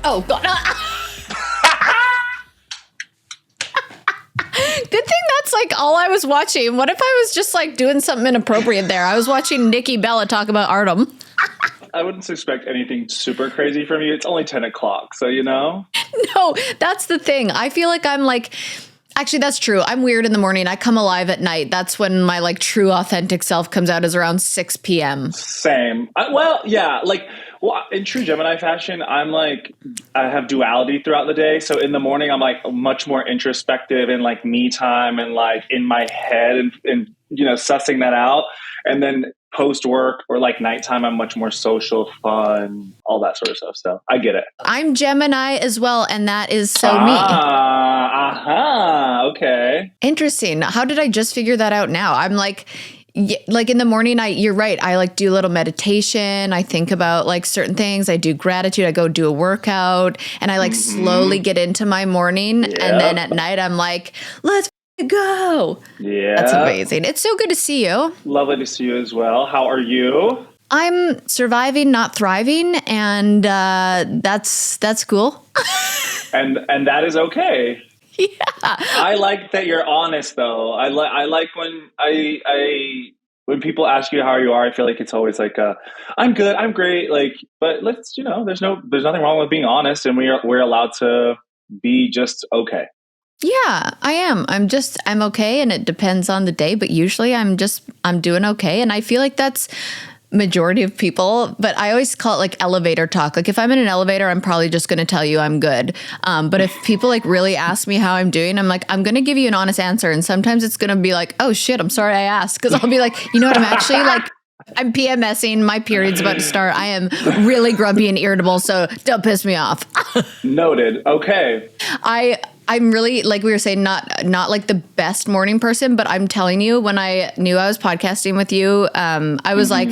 Oh, God. Good thing that's like all I was watching. What if I was just like doing something inappropriate there? I was watching Nikki Bella talk about Artem. I wouldn't expect anything super crazy from you. It's only 10 o'clock, so you know? No, that's the thing. I feel like I'm like, actually, that's true. I'm weird in the morning. I come alive at night. That's when my like true authentic self comes out, is around 6 p.m. Same. Well, in true Gemini fashion, I'm like, I have duality throughout the day. So in the morning, I'm like much more introspective and like me time and like in my head and you know, sussing that out. And then post work or like nighttime, I'm much more social, fun, all that sort of stuff. So I get it. I'm Gemini as well. And that is so me. Okay. Interesting. How did I just figure that out now? I'm like in the morning, you're right. I like do a little meditation. I think about like certain things. I do gratitude. I go do a workout and I like slowly get into my morning. Yep. And then at night, I'm like, let's go. Yeah. That's amazing. It's so good to see you. Lovely to see you as well. How are you? I'm surviving, not thriving. And that's cool. and that is okay. Yeah. I like that you're honest though. I like when when people ask you how you are, I feel like it's always like I'm good, I'm great, like, but let's, you know, there's nothing wrong with being honest, and we're allowed to be just okay. Yeah, I am. I'm okay, and it depends on the day, but usually I'm doing okay, and I feel like that's majority of people, but I always call it like elevator talk. Like if I'm in an elevator, I'm probably just going to tell you I'm good. But if people like really ask me how I'm doing, I'm like, I'm going to give you an honest answer. And sometimes it's going to be like, oh shit, I'm sorry I asked. Cause I'll be like, you know what? I'm actually like, I'm PMSing. My period's about to start. I am really grumpy and irritable. So don't piss me off. Noted. Okay. I'm really, like we were saying, not like the best morning person, but I'm telling you, when I knew I was podcasting with you, I was like,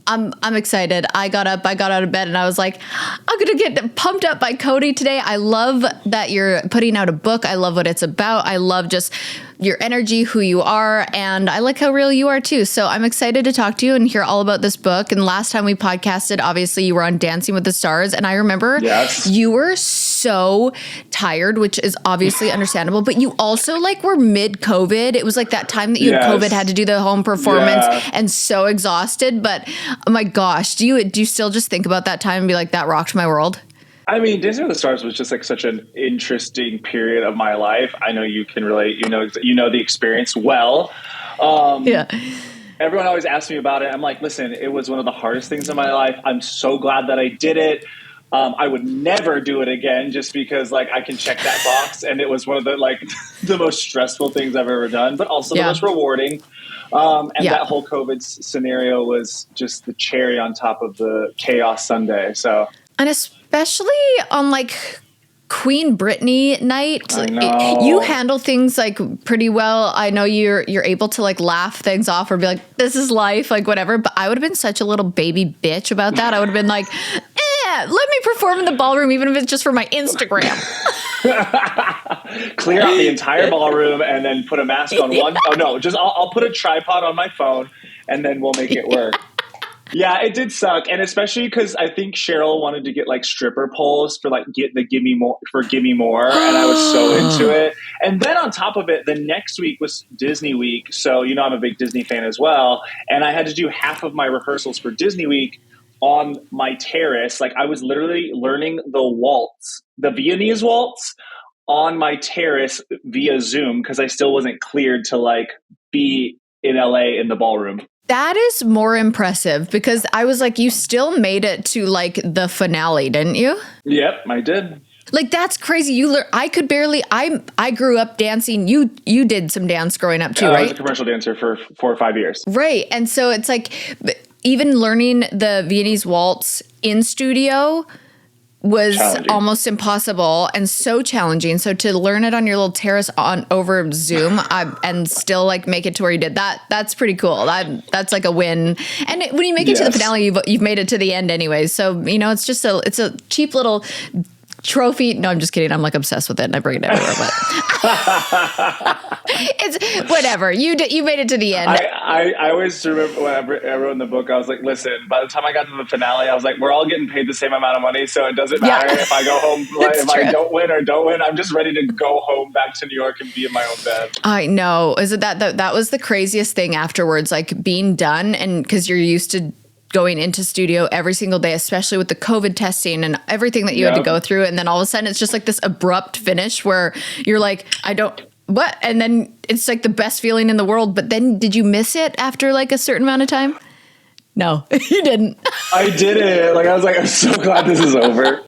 I'm excited. I got out of bed and I was like, I'm going to get pumped up by Cody today. I love that you're putting out a book. I love what it's about. I love just your energy, who you are, and I like how real you are too. So I'm excited to talk to you and hear all about this book. And last time we podcasted, obviously you were on Dancing with the Stars, and I remember you were so tired, which is obviously understandable, but you also like were mid-COVID. It was like that time that you had COVID, had to do the home performance and so exhausted. But oh my gosh, do you still just think about that time and be like, that rocked my world? I mean, Dancing with the Stars was just like such an interesting period of my life. I know you can relate, you know the experience well. Everyone always asks me about it. I'm like, listen, it was one of the hardest things in my life. I'm so glad that I did it. I would never do it again just because like I can check that box. And it was one of the like the most stressful things I've ever done, but also the most rewarding. That whole COVID scenario was just the cherry on top of the chaos Sunday. So, and especially on like Queen Brittany night, you handle things like pretty well. I know you're able to like laugh things off or be like, this is life, like whatever. But I would have been such a little baby bitch about that. I would have been like, let me perform in the ballroom, even if it's just for my Instagram. Clear out the entire ballroom and then put a mask on one. Oh no, just I'll put a tripod on my phone and then we'll make it work. Yeah, it did suck. And especially because I think Cheryl wanted to get like stripper poles for like Give Me More. And I was so into it. And then on top of it, the next week was Disney week. So, you know, I'm a big Disney fan as well. And I had to do half of my rehearsals for Disney week on my terrace. Like I was literally learning the waltz, the Viennese waltz on my terrace via Zoom because I still wasn't cleared to like be in LA in the ballroom. That is more impressive because I was like, you still made it to like the finale, didn't you? Yep, I did. Like, that's crazy. I could barely, I grew up dancing. You did some dance growing up too, right? I was a commercial dancer for 4 or 5 years. Right. And so it's like, even learning the Viennese waltz in studio was almost impossible and so challenging. So to learn it on your little terrace over Zoom and still like make it to where you did that's pretty cool. That's like a win. And when you make it to the finale, you've made it to the end anyways. So, you know, it's just it's a cheap little trophy. No, I'm just kidding. I'm like obsessed with it and I bring it everywhere, but it's whatever. You made it to the end. I always remember when I wrote in the book, I was like, listen, by the time I got to the finale, I was like, we're all getting paid the same amount of money. So it doesn't matter if I go home, like, if I don't win or don't win, I'm just ready to go home back to New York and be in my own bed. I know. Is it that was the craziest thing afterwards, like being done, and because you're used to going into studio every single day, especially with the COVID testing and everything that you had to go through. And then all of a sudden it's just like this abrupt finish where you're like, what? And then it's like the best feeling in the world. But then did you miss it after like a certain amount of time? No, you didn't. I didn't. Like, I was like, I'm so glad this is over.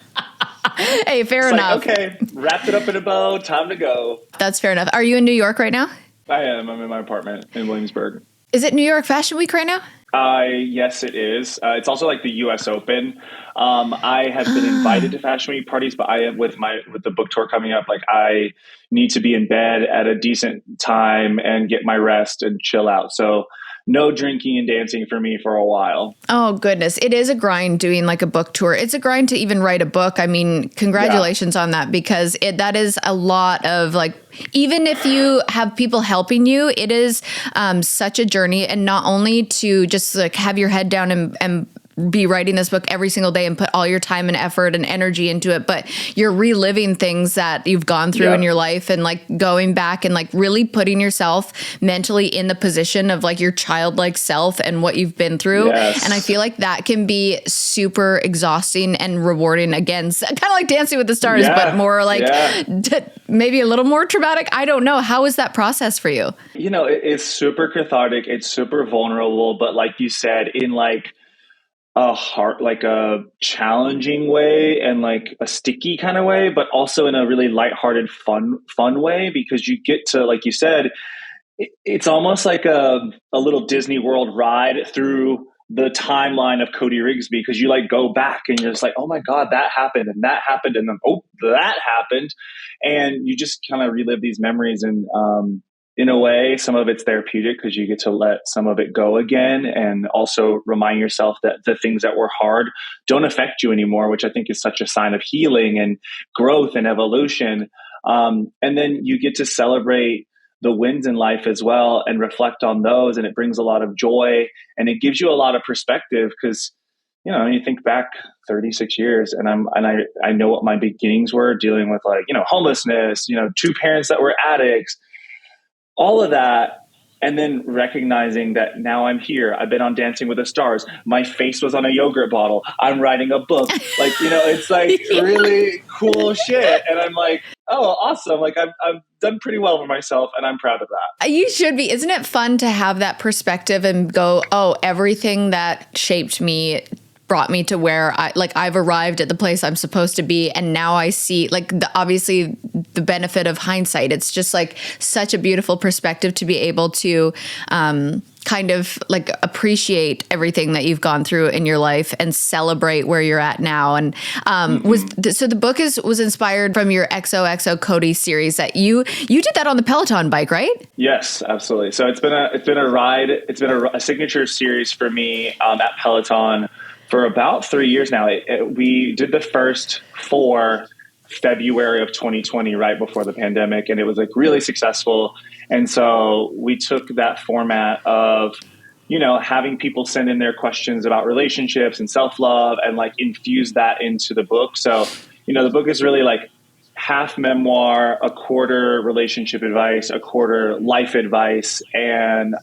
Hey, fair enough. Like, okay, wrapped it up in a bow, time to go. That's fair enough. Are you in New York right now? I am. I'm in my apartment in Williamsburg. Is it New York Fashion Week right now? Yes, it is. It's also like the U.S. Open. I have been invited to Fashion Week parties, but I am with the book tour coming up. Like, I need to be in bed at a decent time and get my rest and chill out. So no drinking and dancing for me for a while. Oh, goodness. It is a grind doing like a book tour. It's a grind to even write a book. I mean, congratulations on that, because that is a lot of like, even if you have people helping you, it is such a journey. And not only to just like have your head down and be writing this book every single day and put all your time and effort and energy into it, but you're reliving things that you've gone through in your life and like going back and like really putting yourself mentally in the position of like your childlike self and what you've been through. Yes. And I feel like that can be super exhausting and rewarding. Again, kind of like Dancing with the Stars, but more like maybe a little more traumatic. I don't know. How is that process for you? You know, it's super cathartic. It's super vulnerable, but like you said, in like a challenging way and like a sticky kind of way, but also in a really lighthearted, fun way, because you get to, like you said, it's almost like a little Disney World ride through the timeline of Cody Rigsby, because you like go back and you're just like, oh my God, that happened and that happened. And then, oh, that happened. And you just kind of relive these memories. And, in a way, some of it's therapeutic because you get to let some of it go again, and also remind yourself that the things that were hard don't affect you anymore, which I think is such a sign of healing and growth and evolution. And then you get to celebrate the wins in life as well and reflect on those. And it brings a lot of joy and it gives you a lot of perspective, because, you know, you think back 36 years and I know what my beginnings were, dealing with like, you know, homelessness, you know, two parents that were addicts, all of that, and then recognizing that now I'm here. I've been on Dancing with the Stars. My face was on a yogurt bottle. I'm writing a book. Like, you know, it's like really cool shit. And I'm like, oh, awesome. Like I've done pretty well for myself and I'm proud of that. You should be. Isn't it fun to have that perspective and go, oh, everything that shaped me brought me to where I've arrived at the place I'm supposed to be. And now I see obviously the benefit of hindsight. It's just like such a beautiful perspective to be able to, kind of like appreciate everything that you've gone through in your life and celebrate where you're at now. And, so the book was inspired from your XOXO Cody series that you did that on the Peloton bike, right? Yes, absolutely. So it's been a ride. It's been a signature series for me, at Peloton for about 3 years now. We did the first 4 February of 2020, right before the pandemic, and it was like really successful. And so we took that format of, you know, having people send in their questions about relationships and self-love and like infuse that into the book. So, you know, the book is really like half memoir, a quarter relationship advice, a quarter life advice. And,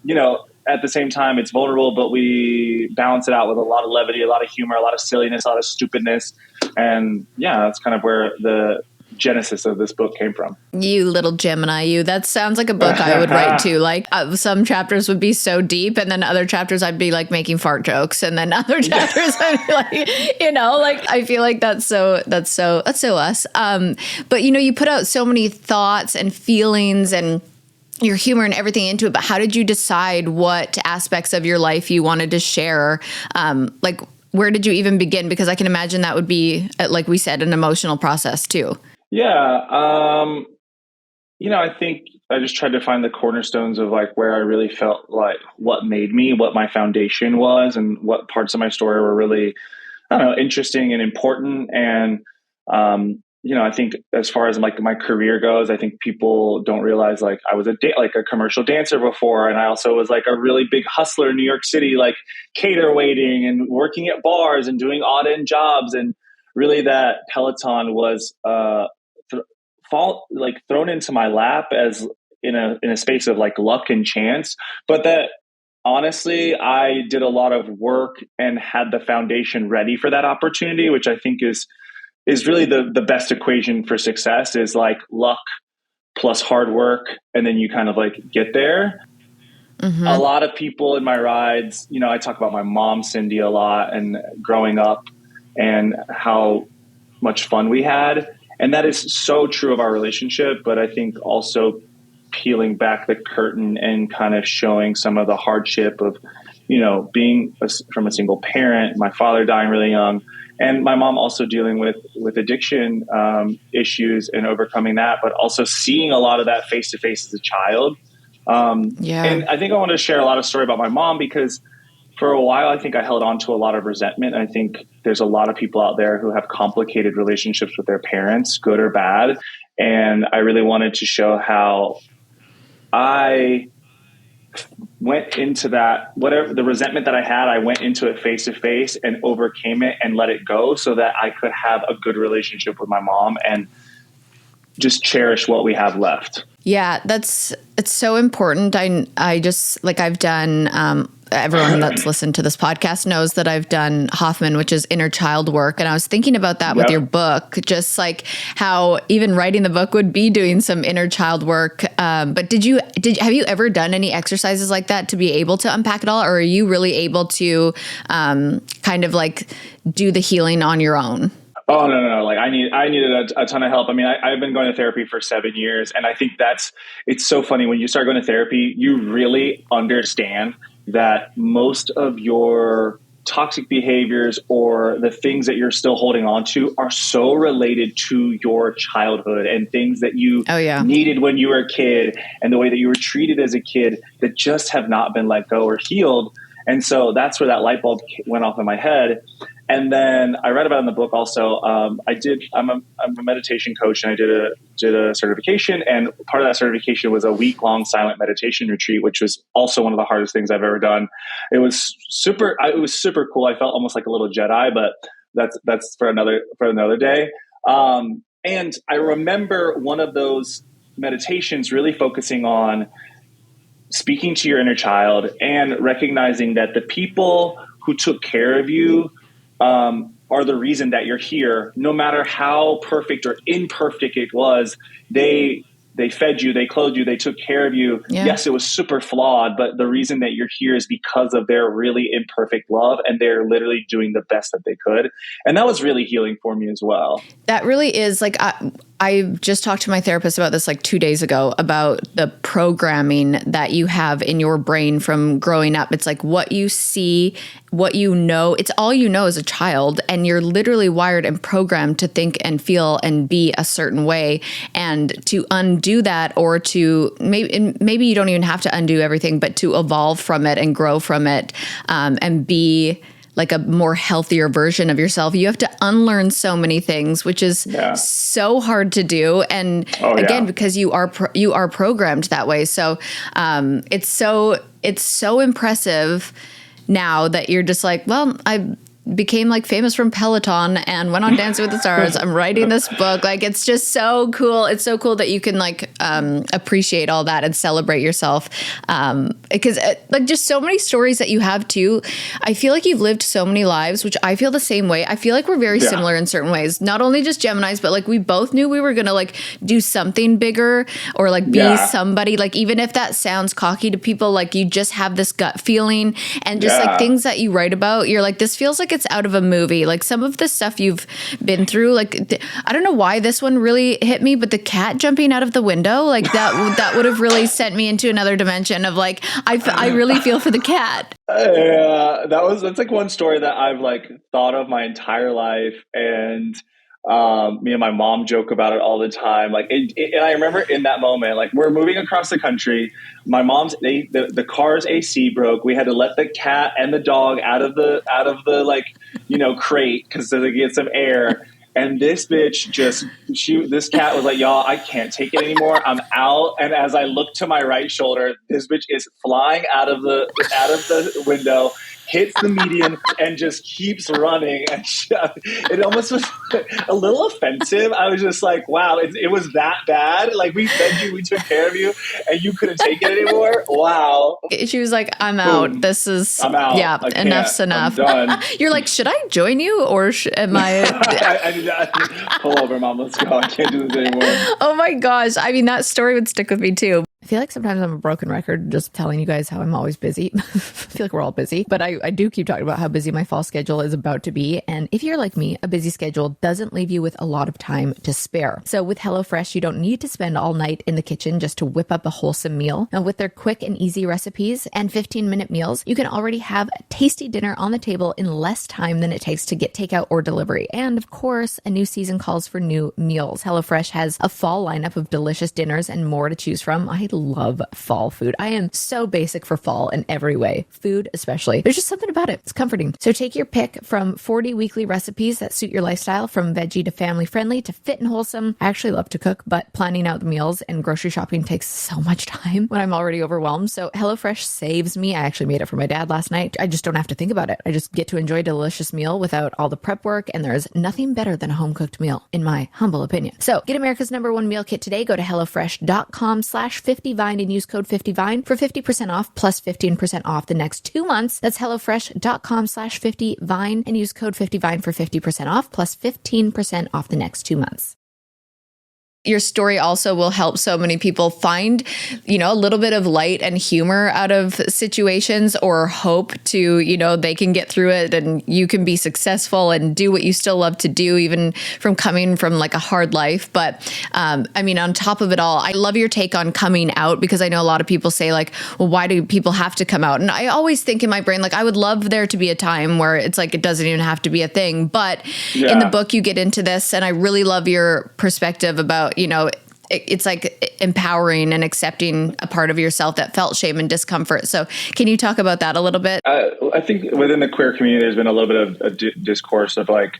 you know, at the same time, it's vulnerable, but we balance it out with a lot of levity, a lot of humor, a lot of silliness, a lot of stupidness. And yeah, that's kind of where the genesis of this book came from. You little Gemini, you. That sounds like a book I would write too. Like some chapters would be so deep, and then other chapters I'd be like making fart jokes, and then other chapters I'd be like, you know, like I feel like that's so us. But you know, you put out so many thoughts and feelings and your humor and everything into it, but how did you decide what aspects of your life you wanted to share? Like, where did you even begin? Because I can imagine that would be, like we said, an emotional process too. Yeah. You know, I think I just tried to find the cornerstones of like where I really felt like what made me, what my foundation was, and what parts of my story were really, I don't know, interesting and important. And I think as far as like my career goes, I think people don't realize like I was like a commercial dancer before. And I also was like a really big hustler in New York City, like cater waiting and working at bars and doing odd end jobs. And really that Peloton was, thrown into my lap as in a space of like luck and chance, but that honestly, I did a lot of work and had the foundation ready for that opportunity, which I think is really the best equation for success is like luck plus hard work. And then you kind of like get there. Mm-hmm. A lot of people in my rides, I talk about my mom, Cindy, a lot and growing up and how much fun we had. And that is so true of our relationship. But I think also peeling back the curtain and kind of showing some of the hardship of, being from a single parent, my father dying really young, and my mom also dealing with addiction issues and overcoming that, but also seeing a lot of that face to face as a child. And I think I want to share a lot of story about my mom because for a while, I think I held on to a lot of resentment. I think there's a lot of people out there who have complicated relationships with their parents, good or bad. And I really wanted to show how I went into that, whatever the resentment that I had, I went into it face to face and overcame it and let it go so that I could have a good relationship with my mom and just cherish what we have left. Yeah, it's so important. I just like I've done, everyone that's listened to this podcast knows that I've done Hoffman, which is inner child work. And I was thinking about that with your book, just like how even writing the book would be doing some inner child work. But have you ever done any exercises like that to be able to unpack it all? Or are you really able to kind of like do the healing on your own? Oh, no. Like I needed a ton of help. I mean, I've been going to therapy for 7 years. And I think it's so funny when you start going to therapy, you really understand that most of your toxic behaviors or the things that you're still holding on to are so related to your childhood and things that you needed when you were a kid and the way that you were treated as a kid that just have not been let go or healed. And so that's where that light bulb went off in my head. And then I read about it in the book also. I'm a meditation coach and I did a certification, and part of that certification was a week-long silent meditation retreat, which was also one of the hardest things I've ever done. It was super cool. I felt almost like a little Jedi, but that's for another day. And I remember one of those meditations really focusing on speaking to your inner child and recognizing that the people who took care of you are the reason that you're here, no matter how perfect or imperfect it was. They fed you, they clothed you, they took care of you. Yeah. Yes, it was super flawed, but the reason that you're here is because of their really imperfect love, and they're literally doing the best that they could. And that was really healing for me as well. That really is like, I just talked to my therapist about this like 2 days ago about the programming that you have in your brain from growing up. It's like what you see, what you know, it's all you know as a child, and you're literally wired and programmed to think and feel and be a certain way. And to undo that, or to maybe you don't even have to undo everything, but to evolve from it and grow from it, and be like a more healthier version of yourself, you have to unlearn so many things, which is so hard to do. And again, because you are programmed that way. So it's so impressive now that you're just like, well, I became like famous from Peloton and went on Dancing with the Stars. I'm writing this book. Like, it's just so cool. It's so cool that you can like appreciate all that and celebrate yourself. Because like just so many stories that you have too. I feel like you've lived so many lives, which I feel the same way. I feel like we're very similar in certain ways, not only just Geminis, but like we both knew we were going to like do something bigger or like be somebody, like, even if that sounds cocky to people, like you just have this gut feeling, and just like things that you write about, you're like, this feels like it's out of a movie. Like some of the stuff you've been through, like I don't know why this one really hit me, but the cat jumping out of the window, like that would have really sent me into another dimension of like, I really feel for the cat. Yeah, that's like one story that I've like thought of my entire life, and me and my mom joke about it all the time. Like, and I remember in that moment, like we're moving across the country. My mom's the car's AC broke. We had to let the cat and the dog out of the like, crate because to get some air. And this bitch this cat was like, y'all, I can't take it anymore. I'm out. And as I look to my right shoulder, this bitch is flying out of the window, hits the median, and just keeps running. And it almost was a little offensive. I was just like, wow, it was that bad. Like, we fed you, we took care of you, and you couldn't take it anymore. Wow. She was like, I'm out. Boom. I'm out. Yeah, enough's enough. I'm done. You're like, should I join you or am I? I need to pull over, Mom. Let's go. I can't do this anymore. Oh my gosh. I mean, that story would stick with me too. I feel like sometimes I'm a broken record just telling you guys how I'm always busy. I feel like we're all busy, but I do keep talking about how busy my fall schedule is about to be. And if you're like me, a busy schedule doesn't leave you with a lot of time to spare. So with HelloFresh, you don't need to spend all night in the kitchen just to whip up a wholesome meal. And with their quick and easy recipes and 15-minute meals, you can already have a tasty dinner on the table in less time than it takes to get takeout or delivery. And of course, a new season calls for new meals. HelloFresh has a fall lineup of delicious dinners and more to choose from. I love fall food. I am so basic for fall in every way. Food especially. There's just something about it. It's comforting. So take your pick from 40 weekly recipes that suit your lifestyle, from veggie to family friendly to fit and wholesome. I actually love to cook, but planning out the meals and grocery shopping takes so much time when I'm already overwhelmed. So HelloFresh saves me. I actually made it for my dad last night. I just don't have to think about it. I just get to enjoy a delicious meal without all the prep work, and there's nothing better than a home cooked meal, in my humble opinion. So get America's #1 meal kit today. Go to HelloFresh.com/50Vine and use code 50Vine for 50% off plus 15% off the next 2 months. That's HelloFresh.com/50Vine and use code 50Vine for 50% off plus 15% off the next 2 months. Your story also will help so many people find, a little bit of light and humor out of situations, or hope to, they can get through it and you can be successful and do what you still love to do, even from coming from like a hard life. But on top of it all, I love your take on coming out, because I know a lot of people say like, well, why do people have to come out? And I always think in my brain, like, I would love there to be a time where it's like, it doesn't even have to be a thing. But in the book, you get into this, and I really love your perspective about, it's like empowering and accepting a part of yourself that felt shame and discomfort. So can you talk about that a little bit? I think within the queer community, there's been a little bit of a discourse of like,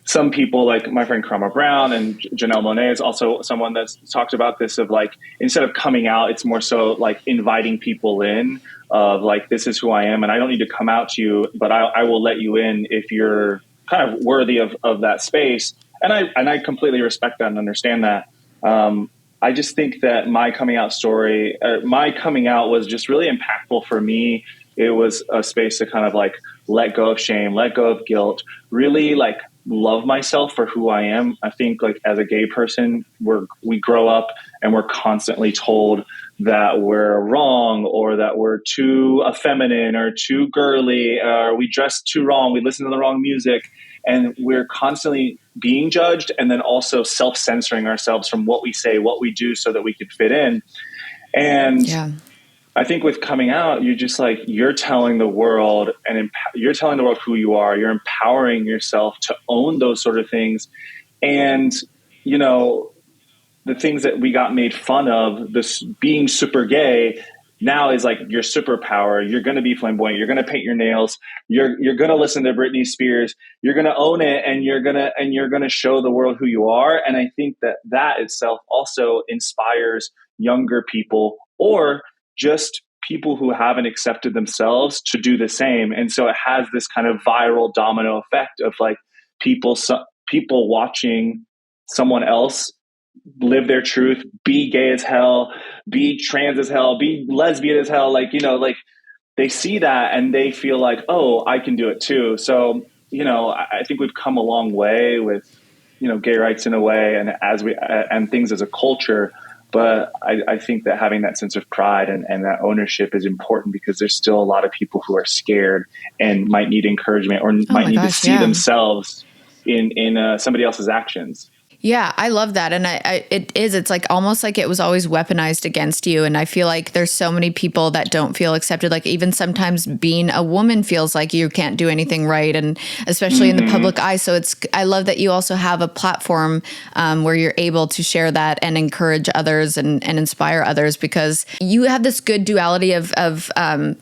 some people, like my friend Cromwell Brown and Janelle Monáe is also someone that's talked about this, of like, instead of coming out, it's more so like inviting people in, of like, this is who I am and I don't need to come out to you, but I will let you in if you're kind of worthy of that space. And I completely respect that and understand that. I just think that my coming out was just really impactful for me. It was a space to kind of like let go of shame, let go of guilt, really like love myself for who I am. I think like as a gay person, we grow up and we're constantly told that we're wrong, or that we're too effeminate or too girly, or we dress too wrong, we listen to the wrong music. And we're constantly being judged, and then also self-censoring ourselves from what we say, what we do, so that we could fit in. And I think with coming out, you're just like, you're telling the world you're telling the world who you are. You're empowering yourself to own those sort of things. And, the things that we got made fun of, this being super gay, now is like your superpower. You're going to be flamboyant. You're going to paint your nails. You're going to listen to Britney Spears. You're going to own it, and you're going to show the world who you are. And I think that itself also inspires younger people, or just people who haven't accepted themselves, to do the same. And so it has this kind of viral domino effect of like people watching someone else live their truth, be gay as hell, be trans as hell, be lesbian as hell. Like, they see that and they feel like, oh, I can do it too. So, I think we've come a long way with, gay rights in a way, and things as a culture. But I think that having that sense of pride and that ownership is important, because there's still a lot of people who are scared and might need encouragement, or might need to see themselves in somebody else's actions. Yeah, I love that. And it's like almost like it was always weaponized against you. And I feel like there's so many people that don't feel accepted. Like even sometimes being a woman feels like you can't do anything right. And especially in the public eye. So I love that you also have a platform where you're able to share that and encourage others and inspire others, because you have this good duality of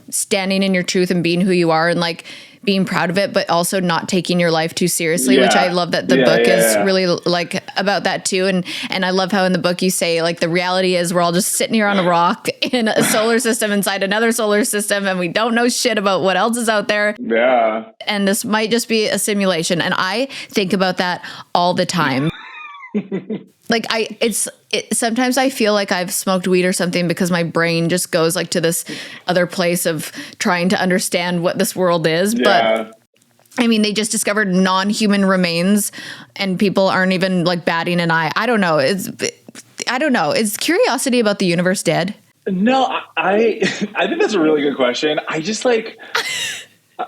standing in your truth and being who you are. And like, being proud of it, but also not taking your life too seriously, which I love that the book is really like about that too. And I love how in the book you say like the reality is we're all just sitting here on a rock in a solar system inside another solar system, and we don't know shit about what else is out there. Yeah. And this might just be a simulation. And I think about that all the time. Like sometimes I feel like I've smoked weed or something because my brain just goes like to this other place of trying to understand what this world is. Yeah. But I mean, they just discovered non-human remains and people aren't even like batting an eye. I don't know. I don't know. Is curiosity about the universe dead? No, I think that's a really good question. I just like,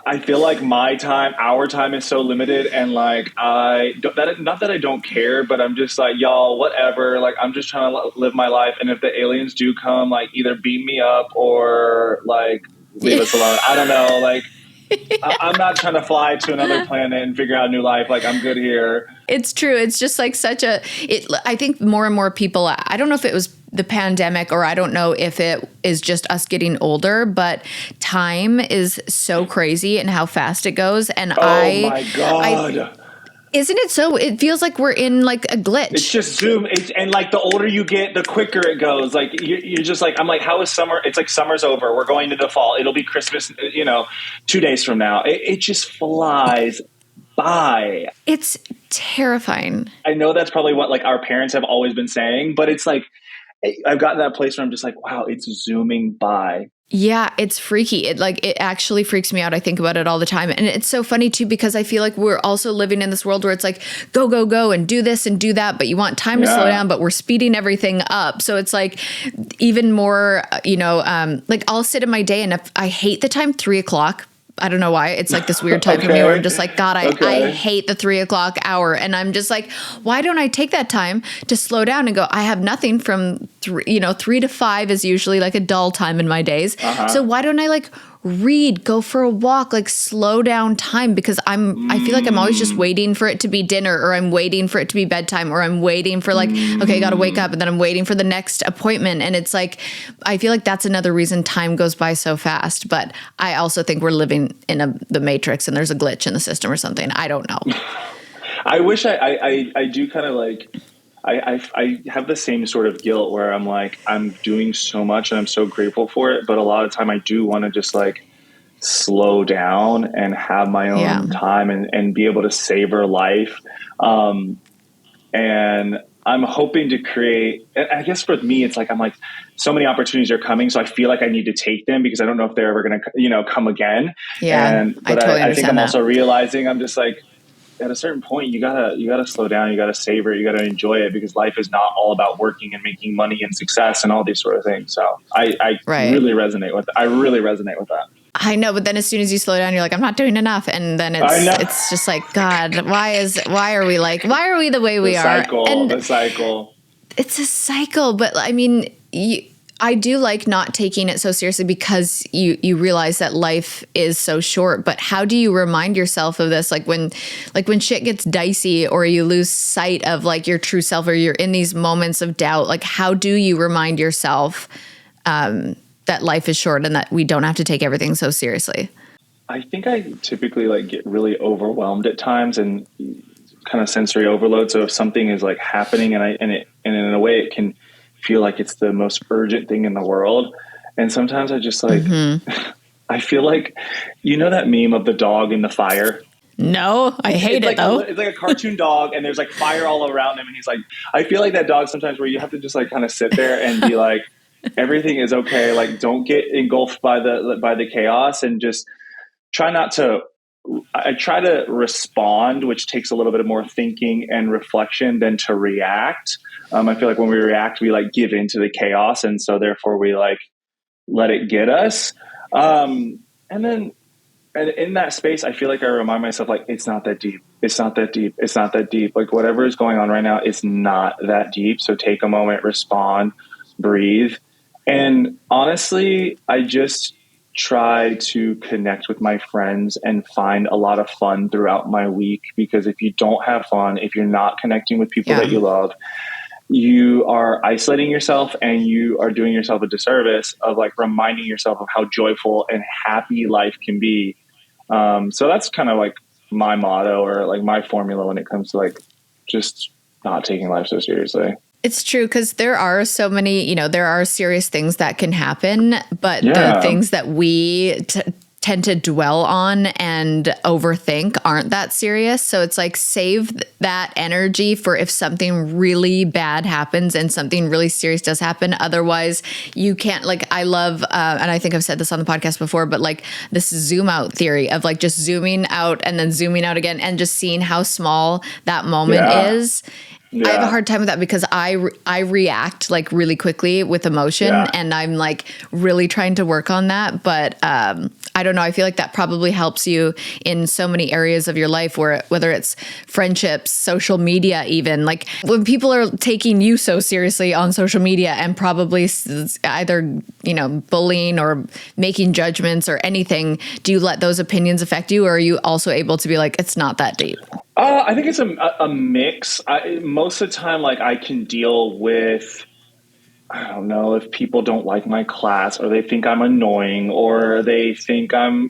I feel like our time is so limited, and like not that I don't care, but I'm just like, y'all, whatever. Like, I'm just trying to live my life, and if the aliens do come, like, either beam me up or like leave us alone. I don't know. Like, I'm not trying to fly to another planet and figure out a new life. Like, I'm good here. It's true. It's just like I think more and more people, I don't know if it was the pandemic or I don't know if it is just us getting older, but time is so crazy and how fast it goes. And my God. Isn't it so? It feels like we're in like a glitch. It's just zoom. And like the older you get, the quicker it goes. Like you're just like, I'm like, how is summer? It's like summer's over. We're going into the fall. It'll be Christmas, 2 days from now. It just flies by. It's terrifying. I know that's probably what like our parents have always been saying, but it's like, I've gotten to that place where I'm just like, wow, it's zooming by. Yeah, it's freaky. It actually freaks me out. I think about it all the time. And it's so funny too, because I feel like we're also living in this world where it's like, go, go, go and do this and do that. But you want time to slow down, but we're speeding everything up. So it's like even more, like I'll sit in my day and if I hate the time 3:00. I don't know why. It's like this weird time for me where I'm just like, God, I hate the 3:00 hour. And I'm just like, why don't I take that time to slow down and go, I have nothing from 3 to 5 is usually like a dull time in my days. So why don't I like read, go for a walk, like slow down time? Because I feel like I'm always just waiting for it to be dinner, or I'm waiting for it to be bedtime, or I'm waiting for like, okay, I got to wake up, and then I'm waiting for the next appointment. And it's like, I feel like that's another reason time goes by so fast. But I also think we're living in the matrix and there's a glitch in the system or something. I don't know. I wish I do kind of like, I have the same sort of guilt where I'm like, I'm doing so much and I'm so grateful for it. But a lot of time I do want to just like slow down and have my own time and be able to savor life. And I'm hoping to create, I guess for me, it's like, I'm like, so many opportunities are coming. So I feel like I need to take them because I don't know if they're ever going to, come again. Yeah. But I think I'm also realizing I'm just like, at a certain point, you gotta slow down. You gotta savor it. You gotta enjoy it, because life is not all about working and making money and success and all these sort of things. So I really resonate with that. I know, but then as soon as you slow down, you're like, I'm not doing enough, and then it's just like, God, why are we the way we are? The cycle. It's a cycle, but I mean, I do like not taking it so seriously because you realize that life is so short. But how do you remind yourself of this? Like when shit gets dicey or you lose sight of like your true self, or you're in these moments of doubt, like how do you remind yourself that life is short and that we don't have to take everything so seriously? I think I typically like get really overwhelmed at times and kind of sensory overload. So if something is like happening and in a way it can feel like it's the most urgent thing in the world. And sometimes I just like, I feel like, that meme of the dog in the fire? No, I hate it though. It's like a cartoon dog and there's like fire all around him. And he's like, I feel like that dog sometimes where you have to just like kind of sit there and be like, everything is okay. Like don't get engulfed by the chaos, and just try not to, I try to respond, which takes a little bit more thinking and reflection than to react. I feel like when we react, we like give into the chaos. And so therefore we like let it get us. And then in that space, I feel like I remind myself, like, it's not that deep. It's not that deep. It's not that deep. Like whatever is going on right now, it's not that deep. So take a moment, respond, breathe. And honestly, I just try to connect with my friends and find a lot of fun throughout my week, because if you don't have fun, if you're not connecting with people that you love, you are isolating yourself and you are doing yourself a disservice of like reminding yourself of how joyful and happy life can be So that's kind of like my motto or like my formula when it comes to like just not taking life so seriously. It's true, because there are so many, there are serious things that can happen, but the things that we tend to dwell on and overthink aren't that serious. So it's like, save that energy for if something really bad happens and something really serious does happen. Otherwise, you can't, like, I love, and I think I've said this on the podcast before, but like this zoom out theory of like just zooming out and then zooming out again and just seeing how small that moment is. Yeah. I have a hard time with that because I react like really quickly with emotion, and I'm like really trying to work on that. But I don't know. I feel like that probably helps you in so many areas of your life, whether it's friendships, social media, even like when people are taking you so seriously on social media and probably either, bullying or making judgments or anything. Do you let those opinions affect you, or are you also able to be like, it's not that deep? I think it's a mix. Most of the time, like I can deal with, I don't know, if people don't like my class or they think I'm annoying or they think I'm,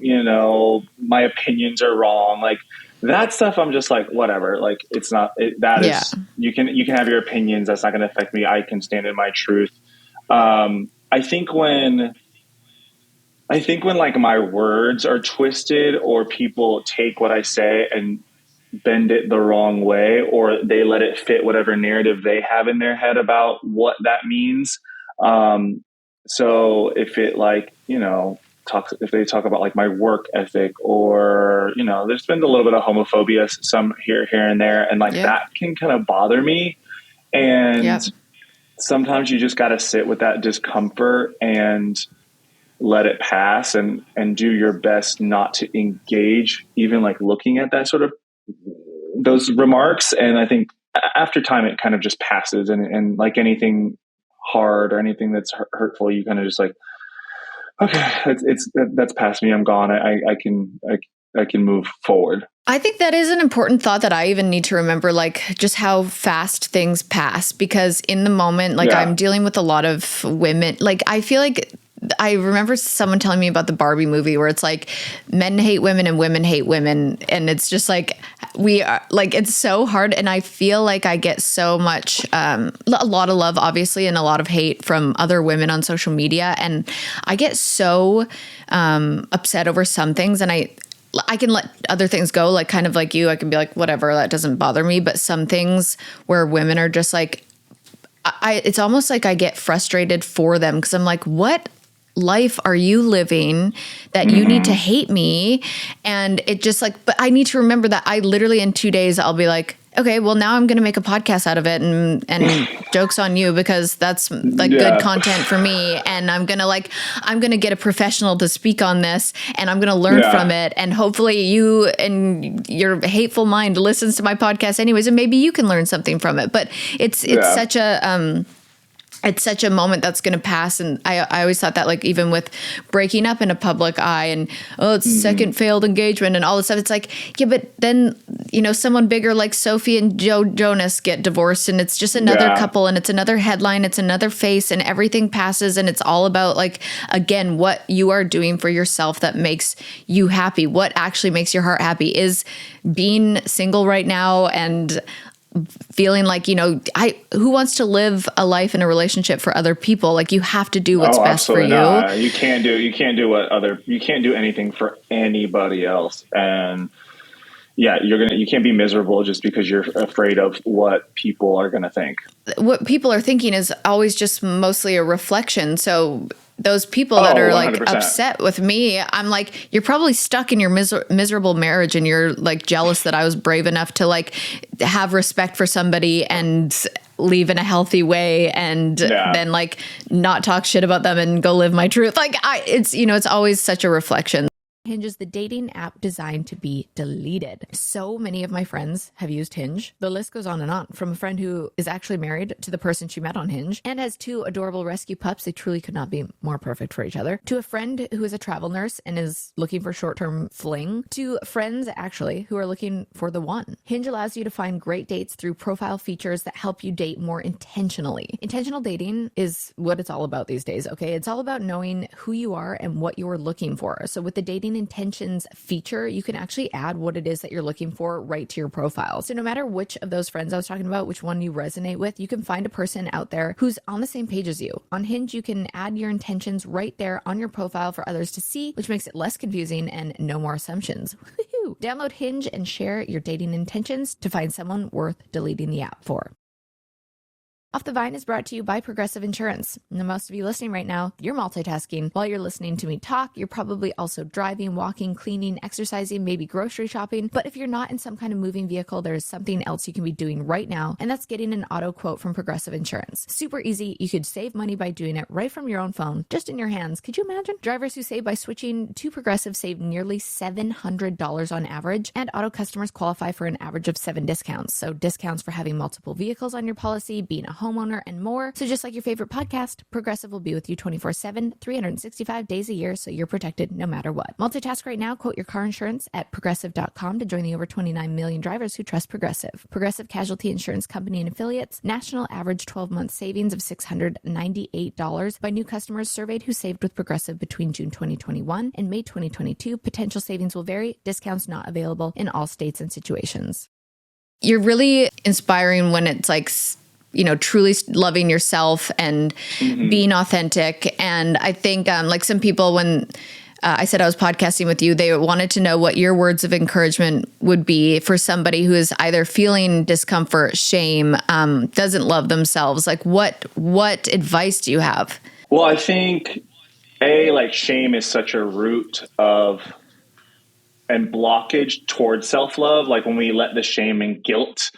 my opinions are wrong. Like that stuff, I'm just like, whatever. Like it's not, is, you can have your opinions. That's not going to affect me. I can stand in my truth. I think when like my words are twisted or people take what I say and bend it the wrong way, or they let it fit whatever narrative they have in their head about what that means. So if it like, if they talk about like my work ethic or, there's been a little bit of homophobia, some here and there. And like that can kind of bother me. And sometimes you just got to sit with that discomfort and let it pass and do your best not to engage, even like looking at that sort of those remarks. And I think after time, it kind of just passes and like anything hard or anything that's hurtful, you kind of just like, okay, that's past me. I'm gone. I can move forward. I think that is an important thought that I even need to remember, like just how fast things pass, because in the moment, like I'm dealing with a lot of women. Like I feel like I remember someone telling me about the Barbie movie where it's like men hate women and women hate women. And it's just like, we are like, it's so hard. And I feel like I get so much, a lot of love, obviously, and a lot of hate from other women on social media. And I get so upset over some things, and I can let other things go, like kind of like you, I can be like, whatever, that doesn't bother me. But some things where women are just like, it's almost like I get frustrated for them because I'm like, what life are you living that you need to hate me? And it just like, but I need to remember that I literally in 2 days, I'll be like, okay, well now I'm going to make a podcast out of it and joke's on you because that's like good content for me. And I'm going to get a professional to speak on this and I'm going to learn from it. And hopefully you and your hateful mind listens to my podcast anyways, and maybe you can learn something from it. But it's such a, it's such a moment that's going to pass. And I always thought that, like, even with breaking up in a public eye and, it's second failed engagement and all this stuff. It's like, yeah, but then, someone bigger like Sophie and Joe Jonas get divorced and it's just another couple and it's another headline. It's another face and everything passes. And it's all about, like, again, what you are doing for yourself that makes you happy. What actually makes your heart happy is being single right now and feeling like, who wants to live a life in a relationship for other people? Like, you have to do what's best for you. Not. You can't do anything for anybody else. And you can't be miserable just because you're afraid of what people are going to think. What people are thinking is always just mostly a reflection. So those people that are 100%. Like upset with me, I'm like, you're probably stuck in your miserable marriage and you're like jealous that I was brave enough to like have respect for somebody and leave in a healthy way and then like not talk shit about them and go live my truth. Like it's always such a reflection. Hinge is the dating app designed to be deleted. So many of my friends have used Hinge. The list goes on, from a friend who is actually married to the person she met on Hinge and has 2 adorable rescue pups. They truly could not be more perfect for each other. To a friend who is a travel nurse and is looking for short-term fling. To friends, actually, who are looking for the one. Hinge allows you to find great dates through profile features that help you date more intentionally. Intentional dating is what it's all about these days, okay? It's all about knowing who you are and what you're looking for. So with the dating dating intentions feature, you can actually add what it is that you're looking for right to your profile. So no matter which of those friends I was talking about, which one you resonate with, you can find a person out there who's on the same page as you. On Hinge, you can add your intentions right there on your profile for others to see, which makes it less confusing and no more assumptions. Woohoo! Download Hinge and share your dating intentions to find someone worth deleting the app for. Off the Vine is brought to you by Progressive Insurance. And most of you listening right now, you're multitasking. While you're listening to me talk, you're probably also driving, walking, cleaning, exercising, maybe grocery shopping. But if you're not in some kind of moving vehicle, there is something else you can be doing right now, and that's getting an auto quote from Progressive Insurance. Super easy. You could save money by doing it right from your own phone, just in your hands. Could you imagine? Drivers who save by switching to Progressive save nearly $700 on average, and auto customers qualify for an average of 7 discounts. So discounts for having multiple vehicles on your policy, being a homeowner, and more. So just like your favorite podcast, Progressive will be with you 24/7, 365 days a year, so you're protected no matter what. Multitask right now. Quote your car insurance at progressive.com to join the over 29 million drivers who trust Progressive. Progressive Casualty Insurance Company and Affiliates. National average 12-month savings of $698 by new customers surveyed who saved with Progressive between June 2021 and May 2022. Potential savings will vary. Discounts not available in all states and situations. You're really inspiring when it's like, you know, truly loving yourself and being authentic. And I think like some people, when I said I was podcasting with you, they wanted to know what your words of encouragement would be for somebody who is either feeling discomfort, shame, doesn't love themselves. Like what advice do you have? Well, I think like shame is such a root of and blockage towards self-love. Like when we let the shame and guilt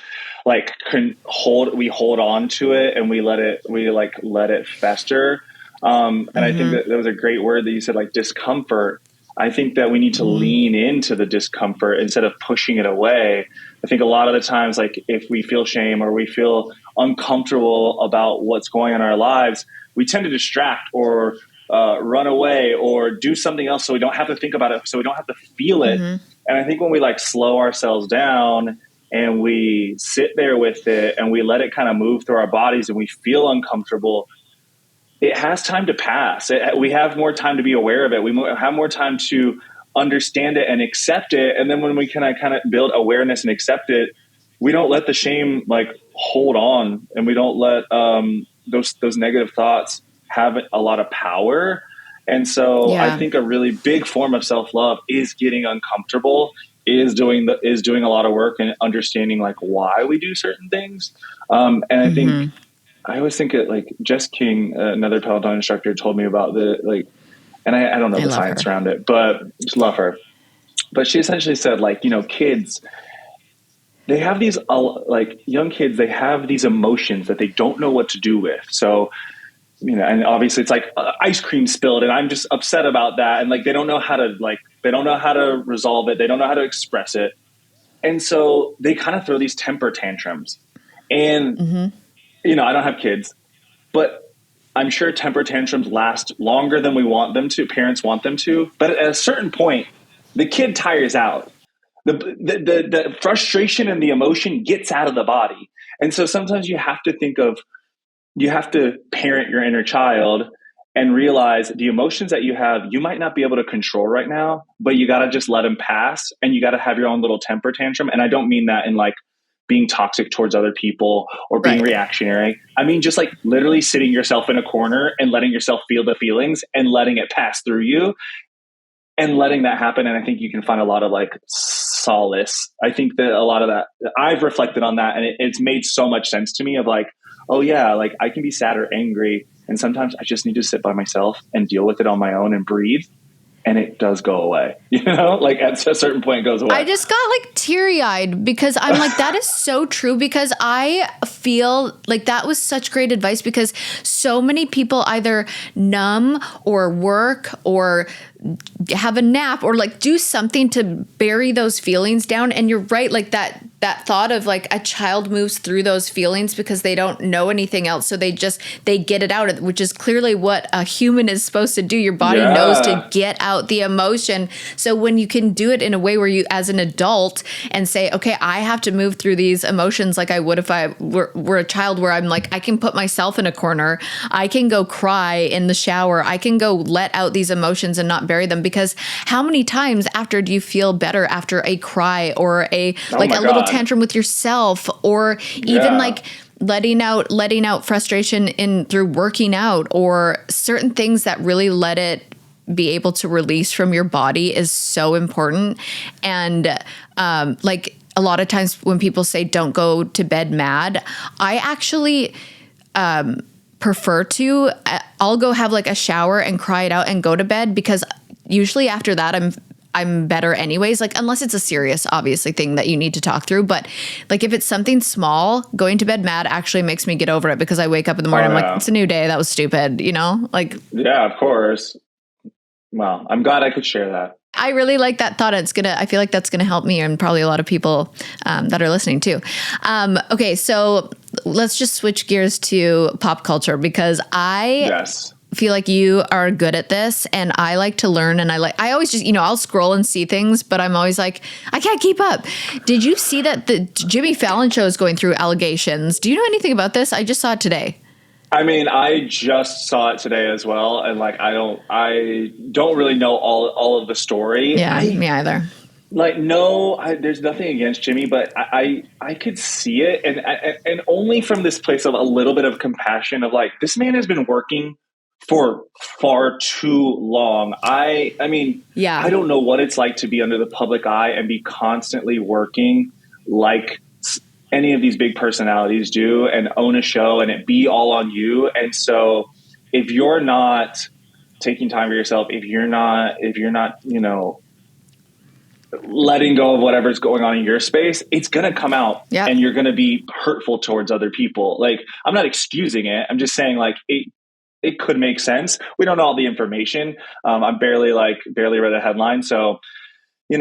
like we hold on to it and we let it fester. And I think that was a great word that you said, like discomfort. I think that we need to lean into the discomfort instead of pushing it away. I think a lot of the times, like if we feel shame or we feel uncomfortable about what's going on in our lives, we tend to distract or run away or do something else so we don't have to think about it, so we don't have to feel it. And I think when we like slow ourselves down and we sit there with it and we let it kind of move through our bodies and we feel uncomfortable, it has time to pass. We have more time to be aware of it. We have more time to understand it and accept it. And then when we can kind of build awareness and accept it, we don't let the shame like hold on, and we don't let those negative thoughts have a lot of power. And so I think a really big form of self-love is getting uncomfortable, is doing a lot of work and understanding like why we do certain things. And I think, I always think it like Jess King, another Peloton instructor, told me about and I don't know the science around it, but just love her. But she essentially said like, you know, kids, they have these like young kids, they have these emotions that they don't know what to do with. So, you know, and obviously it's like ice cream spilled and I'm just upset about that. And like, they don't know how to resolve it. They don't know how to express it. And so they kind of throw these temper tantrums. And, you know, I don't have kids, but I'm sure temper tantrums last longer than we want them to. Parents want them to. But at a certain point, the kid tires out. The frustration and the emotion gets out of the body. And so sometimes you have to parent your inner child and realize the emotions that you have, you might not be able to control right now, but you got to just let them pass, and you got to have your own little temper tantrum. And I don't mean that in like being toxic towards other people or being reactionary. I mean, just like literally sitting yourself in a corner and letting yourself feel the feelings and letting it pass through you and letting that happen. And I think you can find a lot of like solace. I think that a lot of that, I've reflected on that, and it's made so much sense to me of like, oh yeah, like I can be sad or angry, and sometimes I just need to sit by myself and deal with it on my own and breathe, and it does go away. You know, like at a certain point it goes away. I just got like teary-eyed because I'm like, that is so true, because I feel like that was such great advice, because so many people either numb or work or have a nap or like do something to bury those feelings down. And you're right, like that thought of like a child moves through those feelings because they don't know anything else. So they get it out, which is clearly what a human is supposed to do. Your body knows to get out the emotion. So when you can do it in a way where you, as an adult, and say, okay, I have to move through these emotions like I would if I were a child, where I'm like, I can put myself in a corner. I can go cry in the shower. I can go let out these emotions and not not bury them, because how many times after do you feel better after a cry or a little tantrum with yourself, or even like letting out frustration through working out, or certain things that really let it be able to release from your body is so important. And like a lot of times when people say don't go to bed mad, I actually prefer to. I'll go have like a shower and cry it out and go to bed, because usually after that I'm better anyways, like unless it's a serious, obviously, thing that you need to talk through. But like if it's something small, going to bed mad actually makes me get over it, because I wake up in the morning, I'm like, it's a new day. That was stupid, you know? Like, yeah, of course. Well, I'm glad I could share that. I really like that thought. I feel like that's going to help me and probably a lot of people that are listening too. Okay. So let's just switch gears to pop culture, because I feel like you are good at this, and I like to learn, and I always just, I'll scroll and see things, but I'm always like, I can't keep up. Did you see that the Jimmy Fallon show is going through allegations? Do you know anything about this? I just saw it today. I mean, I just saw it today as well, and like I don't really know all of the story. Yeah, me either. Like, no, there's nothing against Jimmy, but I could see it, and only from this place of a little bit of compassion of like, this man has been working for far too long. I mean, I don't know what it's like to be under the public eye and be constantly working like any of these big personalities do, and own a show and it be all on you. And so if you're not taking time for yourself, if you're not, letting go of whatever's going on in your space, it's going to come out and you're going to be hurtful towards other people. Like, I'm not excusing it. I'm just saying, like, it could make sense. We don't know all the information. I barely read a headline. So, it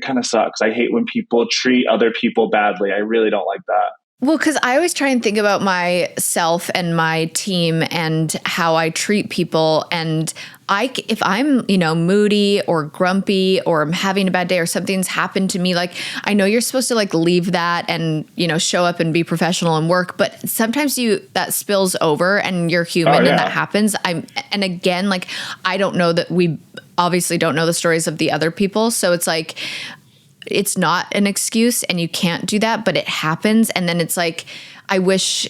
kind of sucks. I hate when people treat other people badly. I really don't like that. Well, because I always try and think about myself and my team and how I treat people. And if I'm, moody or grumpy, or I'm having a bad day, or something's happened to me, like, I know you're supposed to like leave that and, show up and be professional and work, but sometimes that spills over and you're human and that happens. And again, like, I don't know that we obviously don't know the stories of the other people. So it's like, it's not an excuse and you can't do that, but it happens. And then it's like, I wish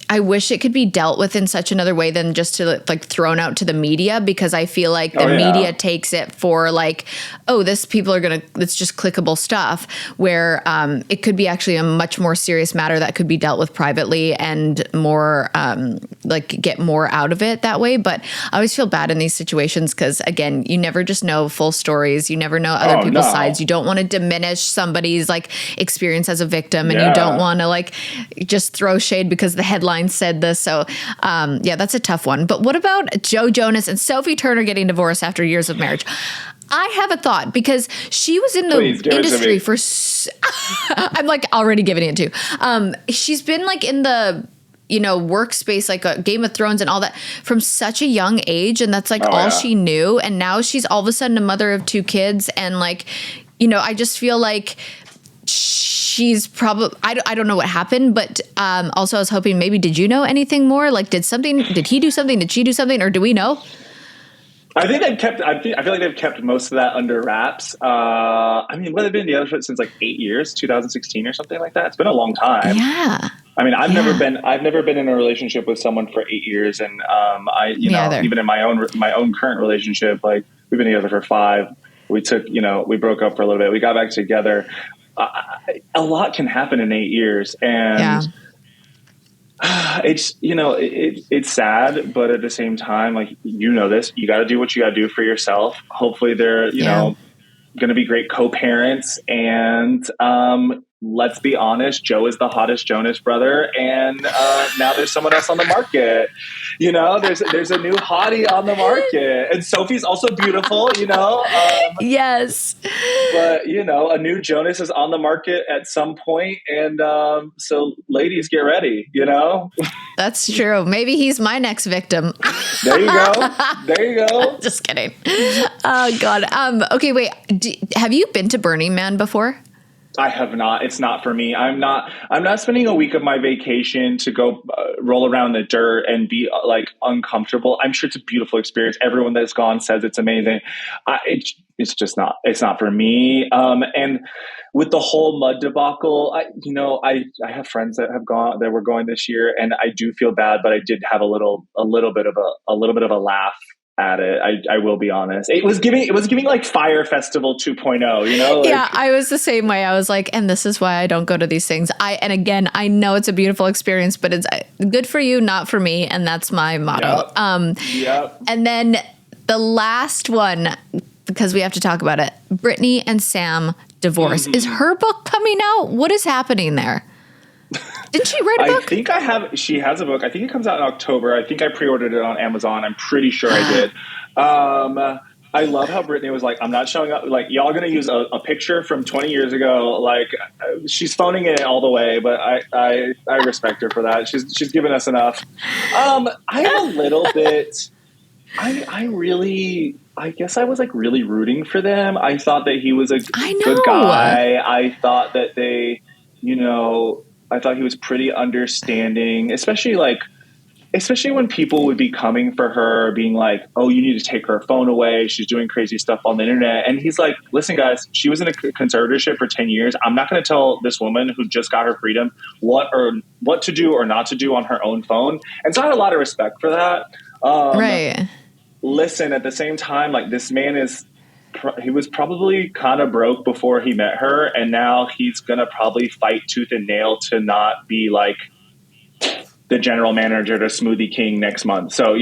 it could be dealt with in such another way than just to like thrown out to the media, because I feel like the media takes it for like, it's just clickable stuff, where it could be actually a much more serious matter that could be dealt with privately and more like get more out of it that way. But I always feel bad in these situations, because again, you never just know full stories. You never know other people's sides. You don't want to diminish somebody's like experience as a victim, and you don't want to like just throw shade because the headline said this. So that's a tough one. But what about Joe Jonas and Sophie Turner getting divorced after years of marriage? I have a thought, because she was in the industry for I'm like already giving it to. She's been like in the workspace, like Game of Thrones and all that, from such a young age, and that's like all she knew. And now she's all of a sudden a mother of 2 kids, and like, I just feel like she's probably, I don't know what happened, but also I was hoping maybe, did you know anything more? Like, did he do something? Did she do something? Or do we know? I feel like they've kept most of that under wraps. I mean, what have been the other foot since like 8 years, 2016 or something like that? It's been a long time. Yeah. I mean, I've never been in a relationship with someone for 8 years. And even in my own current relationship, like, we've been together for 5. We broke up for a little bit. We got back together. A lot can happen in 8 years, and it's it's sad, but at the same time, like, this, you got to do what you got to do for yourself. Hopefully, they're going to be great co-parents, and let's be honest, Joe is the hottest Jonas brother, and now there's someone else on the market. There's a new hottie on the market, and Sophie's also beautiful. Yes, but a new Jonas is on the market at some point, and so ladies, get ready. That's true. Maybe he's my next victim. There you go. Just kidding. Oh God. Okay, wait. Have you been to Burning Man before? I have not. It's not for me. I'm not spending a week of my vacation to go roll around the dirt and be like uncomfortable. I'm sure it's a beautiful experience. Everyone that's gone says it's amazing. It's just not. It's not for me. And with the whole mud debacle, I have friends that were going this year, and I do feel bad, but I did have a little bit of a laugh at it. I will be honest. It was giving like Fire Festival 2.0, Yeah, I was the same way. I was like, and this is why I don't go to these things. And again, I know it's a beautiful experience, but it's good for you, not for me. And that's my motto. Yep. And then the last one, because we have to talk about it. Brittany and Sam divorce. Mm-hmm. Is her book coming out? What is happening there? Didn't she write a book? She has a book. I think it comes out in October. I think I pre-ordered it on Amazon. I'm pretty sure I did. I love how Brittany was like, I'm not showing up. Like, y'all going to use a picture from 20 years ago. Like, she's phoning it all the way, but I respect her for that. She's given us enough. I'm a little bit, I guess I was like really rooting for them. I thought that he was a good guy. I thought that I thought he was pretty understanding, especially when people would be coming for her, being like, oh, you need to take her phone away. She's doing crazy stuff on the internet. And he's like, listen, guys, she was in a conservatorship for 10 years. I'm not going to tell this woman who just got her freedom what to do or not to do on her own phone. And so I had a lot of respect for that. Right. Listen, at the same time, like, this man he was probably kind of broke before he met her, and now he's gonna probably fight tooth and nail to not be like the general manager to Smoothie King next month. So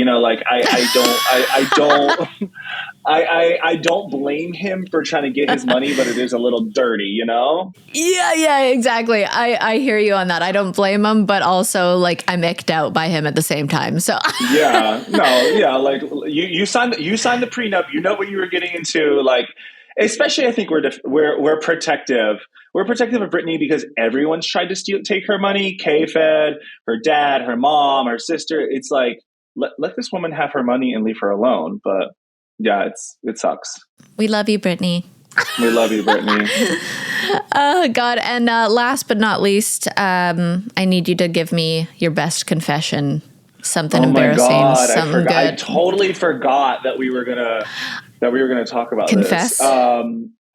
I don't blame him for trying to get his money, but it is a little dirty, Yeah, exactly. I hear you on that. I don't blame him, but also like I'm icked out by him at the same time. So like you signed the prenup. You know what you were getting into. Like, especially, I think we're protective. We're protective of Brittany because everyone's tried to take her money. K-Fed, her dad, her mom, her sister. It's like, let this woman have her money and leave her alone. But yeah, it sucks. We love you, Brittany. We love you, Brittany. Oh, God. And last but not least, I need you to give me your best confession. Something embarrassing, something good. I totally forgot that we were gonna talk about Confess. this.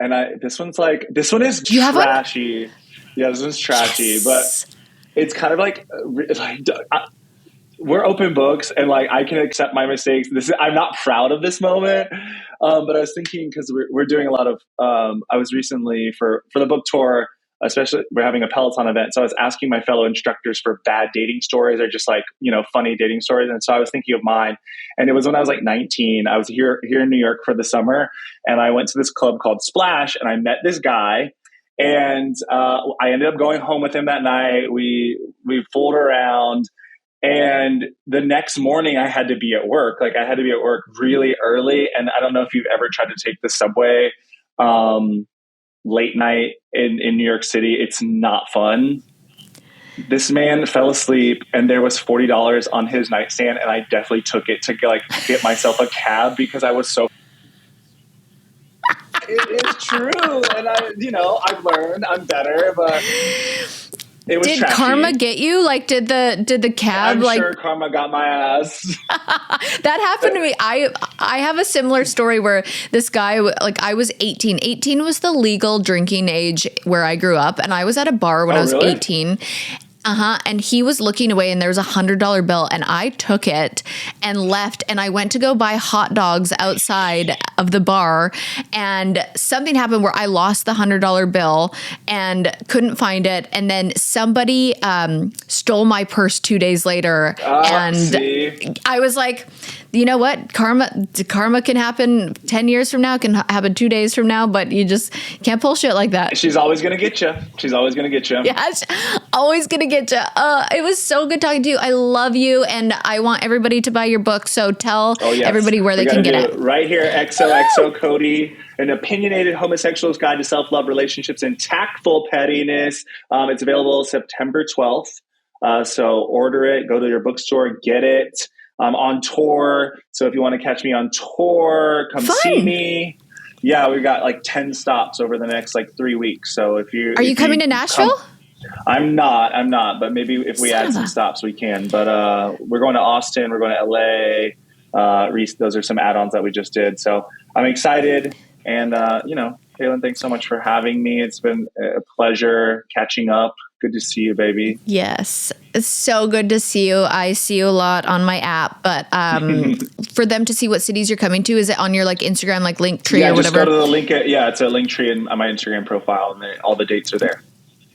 And this one is trashy. Yeah, this one's trashy, yes. But it's kind of like we're open books, and like I can accept my mistakes. I'm not proud of this moment, but I was thinking, because we're doing a lot of. I was recently for the book tour. Especially, we're having a Peloton event. So I was asking my fellow instructors for bad dating stories, or just like, funny dating stories. And so I was thinking of mine. And it was when I was like 19. I was here in New York for the summer. And I went to this club called Splash, and I met this guy. And I ended up going home with him that night. We fooled around. And the next morning I had to be at work. Like, I had to be at work really early. And I don't know if you've ever tried to take the subway late night in New York City. It's not fun. This man fell asleep, and there was $40 on his nightstand, and I definitely took it to get myself a cab because I was so. It is true, and I've learned I'm better, but it was. Did trashy. Karma get you? Like, did the cab? I'm sure karma got my ass. That happened to me. I have a similar story where this guy, like, I was 18. 18 was the legal drinking age where I grew up, and I was at a bar when I was really? 18. And he was looking away, and there was $100 bill, and I took it and left, and I went to go buy hot dogs outside of the bar, and something happened where I lost the $100 bill and couldn't find it, and then somebody stole my purse 2 days later, and see? I was like, you know what? Karma can happen 10 years from now, can happen 2 days from now, but you just can't pull shit like that. She's always going to get you. Yeah, always going to get you. It was so good talking to you. I love you, and I want everybody to buy your book. So tell everybody where they can get it. Right here, XOXO Cody, An Opinionated Homosexual's Guide to Self-Love, Relationships, and Tactful Pettiness. It's available September 12th. So order it. Go to your bookstore. Get it. I'm on tour. So if you want to catch me on tour, come see me. Yeah, we got like 10 stops over the next like 3 weeks. So if you Are you coming to Nashville? I'm not, but maybe if we add some stops, we can. But we're going to Austin, we're going to LA. Those are some add-ons that we just did. So I'm excited. And, Kaitlyn, thanks so much for having me. It's been a pleasure catching up. Good to see you, baby. Yes. It's so good to see you. I see you a lot on my app, but for them to see what cities you're coming to, is it on your like Instagram, like Linktree or whatever? Yeah, just go to the link. It's a Linktree on my Instagram profile, and all the dates are there.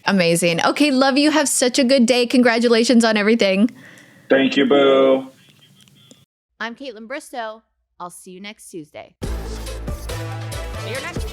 Amazing. Okay, love you. Have such a good day. Congratulations on everything. Thank you, boo. I'm Kaitlyn Bristowe. I'll see you next Tuesday. See you next